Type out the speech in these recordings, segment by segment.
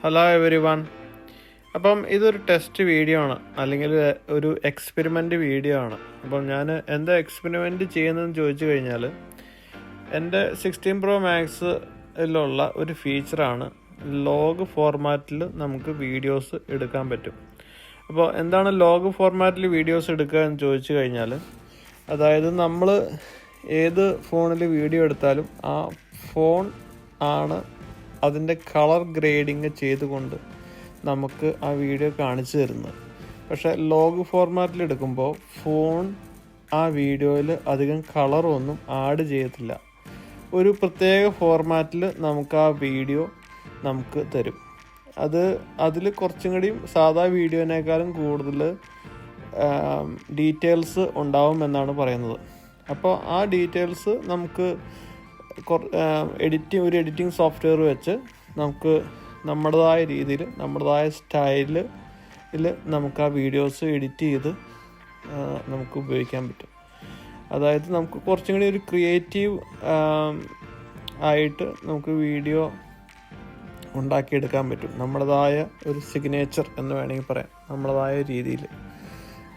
Hello every one. അപ്പം ഇതൊരു test video ആണ്, അല്ലെങ്കിൽ ഒരു എക്സ്പെരിമെൻ്റ് വീഡിയോ ആണ്. അപ്പം ഞാൻ എന്താ എക്സ്പെരിമെൻ്റ് ചെയ്യുന്നതെന്ന് ചോദിച്ചു കഴിഞ്ഞാൽ, എൻ്റെ 16 Pro Maxിലുള്ള ഒരു ഫീച്ചറാണ് ലോഗ് ഫോർമാറ്റിൽ നമുക്ക് വീഡിയോസ് എടുക്കാൻ പറ്റും. അപ്പോൾ എന്താണ് ലോഗ് ഫോർമാറ്റിൽ വീഡിയോസ് എടുക്കുക എന്ന് ചോദിച്ചു കഴിഞ്ഞാൽ, അതായത് നമ്മൾ ഏത് ഫോണിൽ വീഡിയോ എടുത്താലും ആ ഫോൺ ആണ് അതിൻ്റെ കളർ ഗ്രേഡിങ് ചെയ്തുകൊണ്ട് നമുക്ക് ആ വീഡിയോ കാണിച്ചു തരുന്നത്. പക്ഷേ ലോഗ് ഫോർമാറ്റിൽ എടുക്കുമ്പോൾ ഫോൺ ആ വീഡിയോയിൽ അധികം കളറൊന്നും ആഡ് ചെയ്യത്തില്ല. ഒരു പ്രത്യേക ഫോർമാറ്റിൽ നമുക്ക് ആ വീഡിയോ നമുക്ക് തരും. അതിൽ കുറച്ചും കൂടിയും സാധാ വീഡിയോനേക്കാളും കൂടുതൽ ഡീറ്റെയിൽസ് ഉണ്ടാവും എന്നാണ് പറയുന്നത്. അപ്പോൾ ആ ഡീറ്റെയിൽസ് നമുക്ക് ഒരു എഡിറ്റിംഗ് സോഫ്റ്റ്വെയർ വെച്ച് നമുക്ക് നമ്മുടേതായ രീതിയിൽ നമ്മുടേതായ സ്റ്റൈലിൽ നമുക്ക് ആ വീഡിയോസ് എഡിറ്റ് ചെയ്ത് നമുക്ക് ഉപയോഗിക്കാൻ പറ്റും. അതായത് നമുക്ക് കുറച്ചും കൂടി ഒരു ക്രിയേറ്റീവ് ആയിട്ട് നമുക്ക് വീഡിയോ ഉണ്ടാക്കിയെടുക്കാൻ പറ്റും. നമ്മുടേതായ ഒരു സിഗ്നേച്ചർ എന്ന് വേണമെങ്കിൽ പറയാം, നമ്മുടേതായ രീതിയിൽ.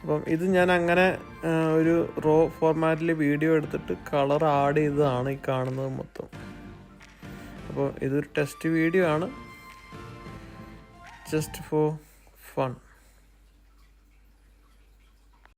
അപ്പം ഇത് ഞാൻ അങ്ങനെ ഒരു റോ ഫോർമാറ്റിൽ വീഡിയോ എടുത്തിട്ട് കളർ ആഡ് ചെയ്തതാണ് ഈ കാണുന്നത് മൊത്തം. അപ്പോൾ ഇതൊരു ടെസ്റ്റ് വീഡിയോ ആണ്, ജസ്റ്റ് ഫോർ ഫൺ.